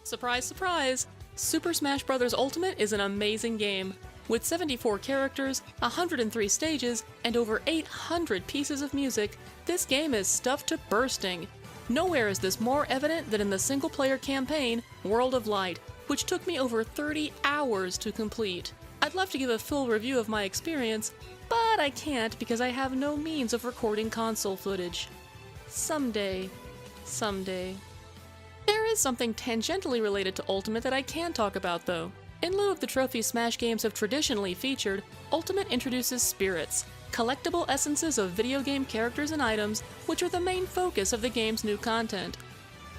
Surprise, surprise! Super Smash Bros. Ultimate is an amazing game. With 74 characters, 103 stages, and over 800 pieces of music, this game is stuffed to bursting. Nowhere is this more evident than in the single-player campaign, World of Light, which took me over 30 hours to complete. I'd love to give a full review of my experience, but I can't because I have no means of recording console footage. Someday. There is something tangentially related to Ultimate that I can talk about though. In lieu of the trophies Smash games have traditionally featured, Ultimate introduces spirits, collectible essences of video game characters and items, which are the main focus of the game's new content.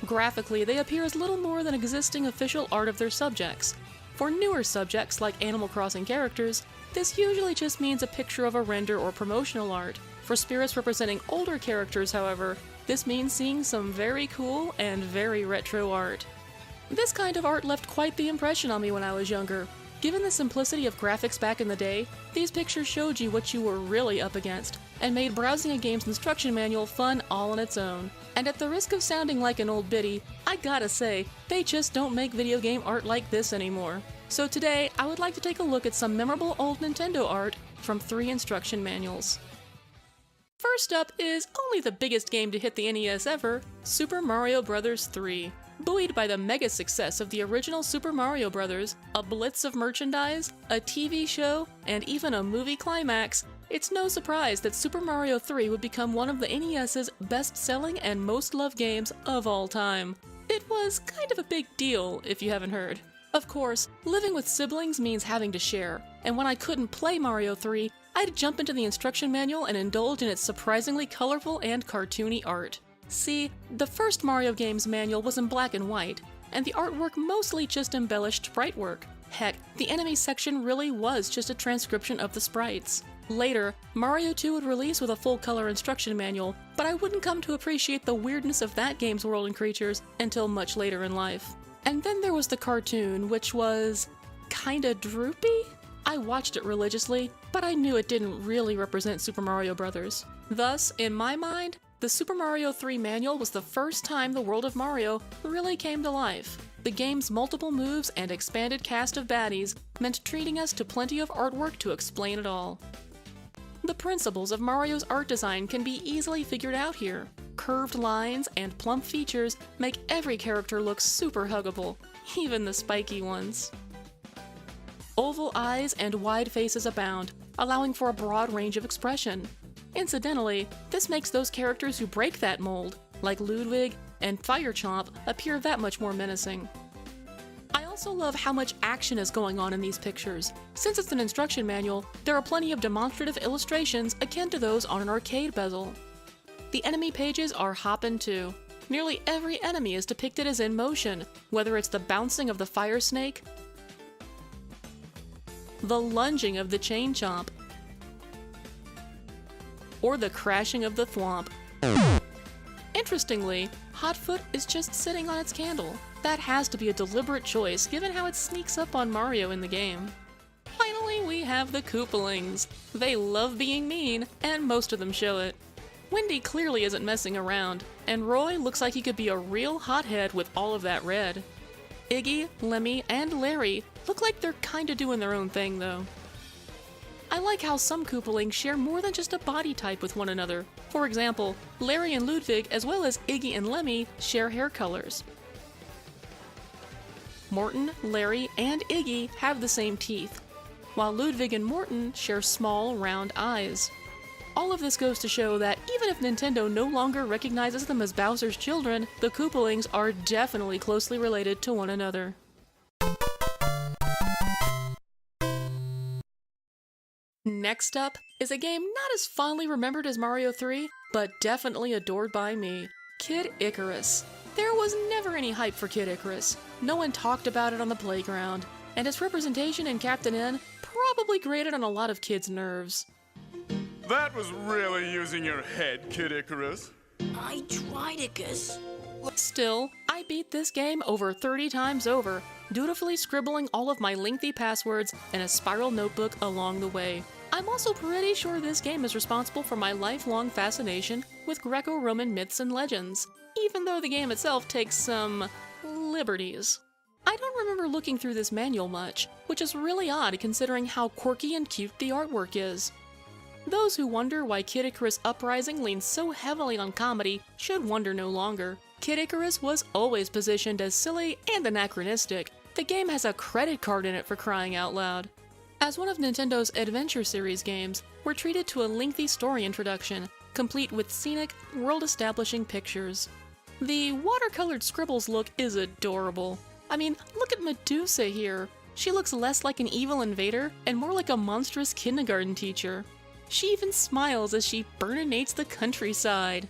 Graphically, they appear as little more than existing official art of their subjects. For newer subjects like Animal Crossing characters, this usually just means a picture of a render or promotional art. For spirits representing older characters, however, this means seeing some very cool and very retro art. This kind of art left quite the impression on me when I was younger. Given the simplicity of graphics back in the day, these pictures showed you what you were really up against, and made browsing a game's instruction manual fun all on its own. And at the risk of sounding like an old biddy, I gotta say, they just don't make video game art like this anymore. So today, I would like to take a look at some memorable old Nintendo art from 3 instruction manuals. First up is only the biggest game to hit the NES ever, Super Mario Bros. 3. Buoyed by the mega success of the original Super Mario Bros., a blitz of merchandise, a TV show, and even a movie climax, it's no surprise that Super Mario 3 would become one of the NES's best-selling and most loved games of all time. It was kind of a big deal, if you haven't heard. Of course, living with siblings means having to share, and when I couldn't play Mario 3, I'd jump into the instruction manual and indulge in its surprisingly colorful and cartoony art. See, the first Mario game's manual was in black and white, and the artwork mostly just embellished sprite work. Heck, the enemy section really was just a transcription of the sprites. Later, Mario 2 would release with a full-color instruction manual, but I wouldn't come to appreciate the weirdness of that game's world and creatures until much later in life. And then there was the cartoon, which was kinda droopy? I watched it religiously, but I knew it didn't really represent Super Mario Bros. Thus, in my mind, the Super Mario 3 manual was the first time the world of Mario really came to life. The game's multiple moves and expanded cast of baddies meant treating us to plenty of artwork to explain it all. The principles of Mario's art design can be easily figured out here. Curved lines and plump features make every character look super huggable, even the spiky ones. Oval eyes and wide faces abound, allowing for a broad range of expression. Incidentally, this makes those characters who break that mold, like Ludwig and Fire Chomp, appear that much more menacing. I also love how much action is going on in these pictures. Since it's an instruction manual, there are plenty of demonstrative illustrations akin to those on an arcade bezel. The enemy pages are hoppin' too. Nearly every enemy is depicted as in motion, whether it's the bouncing of the fire snake, the lunging of the chain chomp, or the crashing of the thwomp. Interestingly, Hotfoot is just sitting on its candle. That has to be a deliberate choice given how it sneaks up on Mario in the game. Finally, we have the Koopalings. They love being mean, and most of them show it. Wendy clearly isn't messing around, and Roy looks like he could be a real hothead with all of that red. Iggy, Lemmy, and Larry look like they're kinda doing their own thing though. I like how some Koopalings share more than just a body type with one another. For example, Larry and Ludwig, as well as Iggy and Lemmy, share hair colors. Morton, Larry, and Iggy have the same teeth, while Ludwig and Morton share small, round eyes. All of this goes to show that even if Nintendo no longer recognizes them as Bowser's children, the Koopalings are definitely closely related to one another. Next up is a game not as fondly remembered as Mario 3, but definitely adored by me, Kid Icarus. There was never any hype for Kid Icarus. No one talked about it on the playground, and its representation in Captain N probably grated on a lot of kids' nerves. That was really using your head, Kid Icarus. I tried, Icarus. Still, I beat this game over 30 times over, dutifully scribbling all of my lengthy passwords in a spiral notebook along the way. I'm also pretty sure this game is responsible for my lifelong fascination with Greco-Roman myths and legends, even though the game itself takes some liberties. I don't remember looking through this manual much, which is really odd considering how quirky and cute the artwork is. Those who wonder why Kid Icarus Uprising leans so heavily on comedy should wonder no longer. Kid Icarus was always positioned as silly and anachronistic. The game has a credit card in it for crying out loud. As one of Nintendo's Adventure series games, we're treated to a lengthy story introduction, complete with scenic, world-establishing pictures. The watercolored scribbles look is adorable. I mean, look at Medusa here. She looks less like an evil invader and more like a monstrous kindergarten teacher. She even smiles as she burninates the countryside.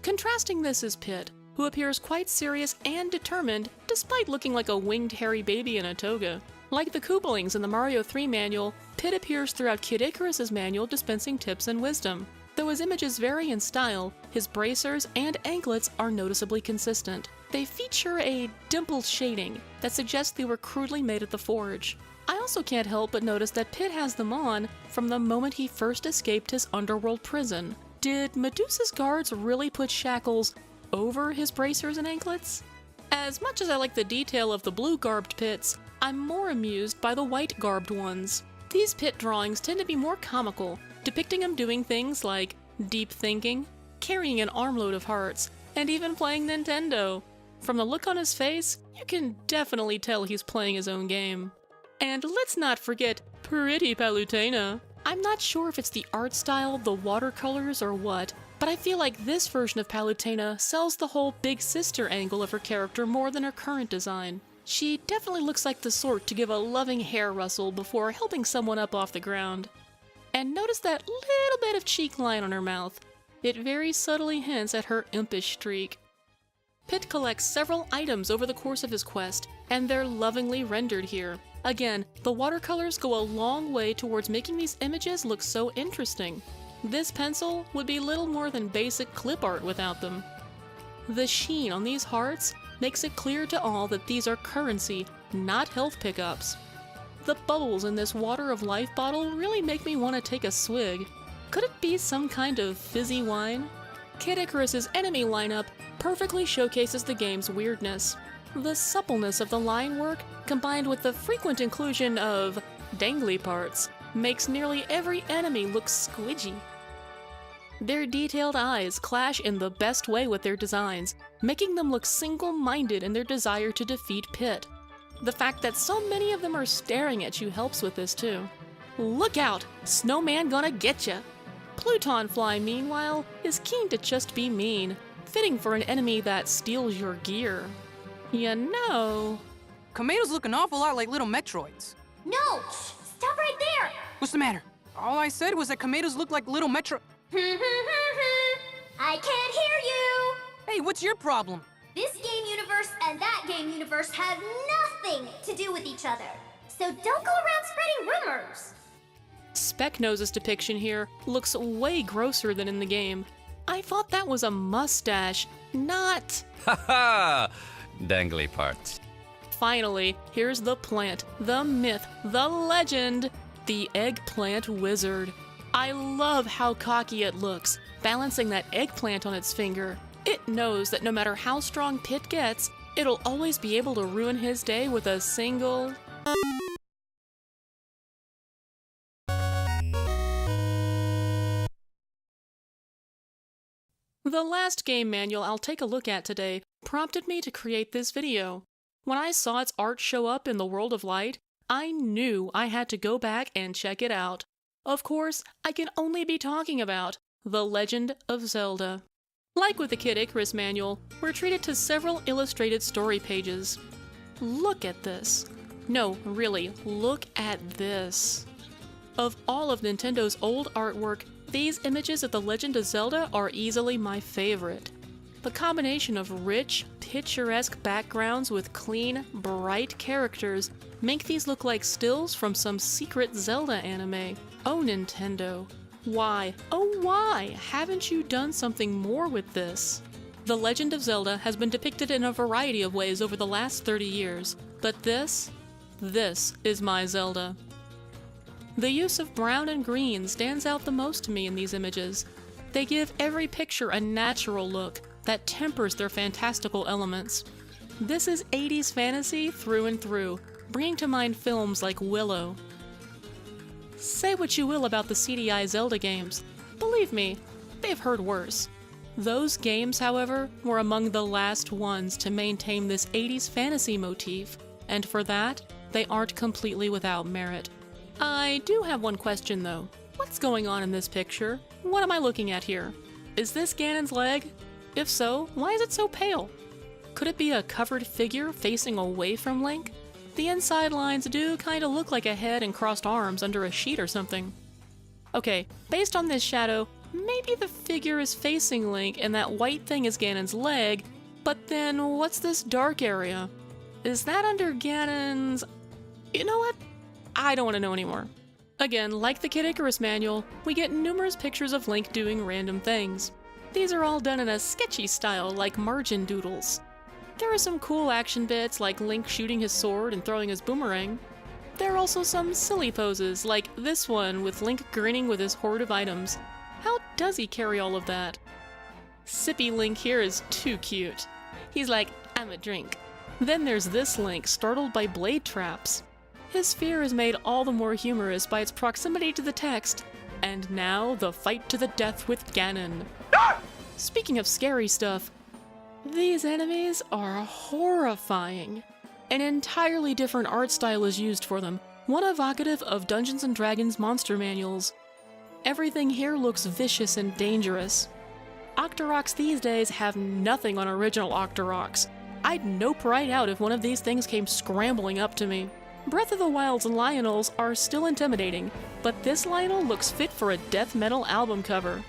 Contrasting this is Pit, who appears quite serious and determined despite looking like a winged hairy baby in a toga. Like the Koopalings in the Mario 3 manual, Pit appears throughout Kid Icarus' manual dispensing tips and wisdom. Though his images vary in style, his bracers and anklets are noticeably consistent. They feature a dimpled shading that suggests they were crudely made at the forge. I also can't help but notice that Pit has them on from the moment he first escaped his Underworld prison. Did Medusa's guards really put shackles over his bracers and anklets? As much as I like the detail of the blue-garbed Pits, I'm more amused by the white-garbed ones. These Pit drawings tend to be more comical, depicting him doing things like deep thinking, carrying an armload of hearts, and even playing Nintendo. From the look on his face, you can definitely tell he's playing his own game. And let's not forget pretty Palutena. I'm not sure if it's the art style, the watercolors, or what, but I feel like this version of Palutena sells the whole big sister angle of her character more than her current design. She definitely looks like the sort to give a loving hair rustle before helping someone up off the ground. And notice that little bit of cheek line on her mouth. It very subtly hints at her impish streak. Pit collects several items over the course of his quest, and they're lovingly rendered here. Again, the watercolors go a long way towards making these images look so interesting. This pencil would be little more than basic clip art without them. The sheen on these hearts makes it clear to all that these are currency, not health pickups. The bubbles in this water of life bottle really make me want to take a swig. Could it be some kind of fizzy wine? Kid Icarus' enemy lineup perfectly showcases the game's weirdness. The suppleness of the line work, combined with the frequent inclusion of dangly parts, makes nearly every enemy look squidgy. Their detailed eyes clash in the best way with their designs, making them look single-minded in their desire to defeat Pit. The fact that so many of them are staring at you helps with this too. Look out! Snowman gonna get ya! Plutonfly, meanwhile, is keen to just be mean, fitting for an enemy that steals your gear. You know... Kamato's look an awful lot like little Metroids. No! Shh, stop right there! What's the matter? All I said was that Kamato's look like little Metro... I can't hear you! Hey, what's your problem? This game universe and that game universe have nothing to do with each other. So don't go around spreading rumors. Specknose's depiction here looks way grosser than in the game. I thought that was a mustache, not... Haha! Dangly parts. Finally, here's the plant, the myth, the legend, the eggplant wizard. I love how cocky it looks, balancing that eggplant on its finger. It knows that no matter how strong Pit gets, it'll always be able to ruin his day with a single... The last game manual I'll take a look at today prompted me to create this video. When I saw its art show up in the World of Light, I knew I had to go back and check it out. Of course, I can only be talking about The Legend of Zelda. Like with the Kid Icarus manual, we're treated to several illustrated story pages. Look at this. No, really, look at this. Of all of Nintendo's old artwork, these images of The Legend of Zelda are easily my favorite. The combination of rich, picturesque backgrounds with clean, bright characters make these look like stills from some secret Zelda anime. Oh, Nintendo. Why, oh why, haven't you done something more with this? The Legend of Zelda has been depicted in a variety of ways over the last 30 years, but this is my Zelda. The use of brown and green stands out the most to me in these images. They give every picture a natural look that tempers their fantastical elements. This is 80s fantasy through and through, bringing to mind films like Willow. Say what you will about the CDI Zelda games. Believe me, they've heard worse. Those games, however, were among the last ones to maintain this 80s fantasy motif, and for that, they aren't completely without merit. I do have one question though. What's going on in this picture? What am I looking at here? Is this Ganon's leg? If so, why is it so pale? Could it be a covered figure facing away from Link? The inside lines do kinda look like a head and crossed arms under a sheet or something. Okay, based on this shadow, maybe the figure is facing Link and that white thing is Ganon's leg, but then what's this dark area? Is that under Ganon's... You know what? I don't want to know anymore. Again, like the Kid Icarus manual, we get numerous pictures of Link doing random things. These are all done in a sketchy style like margin doodles. There are some cool action bits like Link shooting his sword and throwing his boomerang. There are also some silly poses like this one with Link grinning with his hoard of items. How does he carry all of that? Sippy Link here is too cute. He's like, I'm a drink. Then there's this Link startled by blade traps. His fear is made all the more humorous by its proximity to the text. And now, the fight to the death with Ganon. Speaking of scary stuff, these enemies are horrifying. An entirely different art style is used for them, one evocative of Dungeons & Dragons monster manuals. Everything here looks vicious and dangerous. Octoroks these days have nothing on original Octoroks. I'd nope right out if one of these things came scrambling up to me. Breath of the Wild's Lionels are still intimidating, but this Lionel looks fit for a death metal album cover.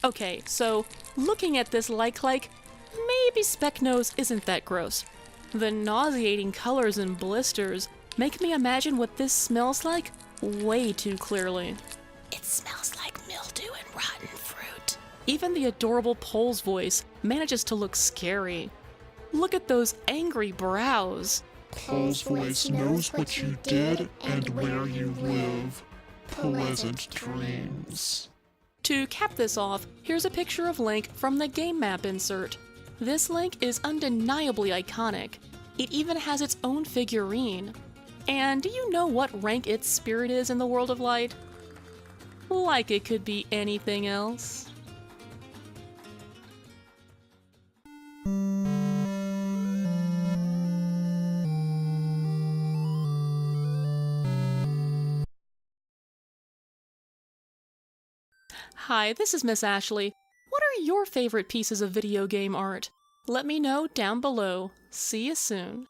Okay, so looking at this like, maybe Specknose isn't that gross. The nauseating colors and blisters make me imagine what this smells like way too clearly. It smells like mildew and rotten fruit. Even the adorable Pole's voice manages to look scary. Look at those angry brows. Pole's voice knows what you did and where you live. Pleasant dreams. To cap this off, here's a picture of Link from the game map insert. This Link is undeniably iconic. It even has its own figurine. And do you know what rank its spirit is in the world of light? Like it could be anything else. Hi, this is Miss Ashley. What are your favorite pieces of video game art? Let me know down below. See you soon.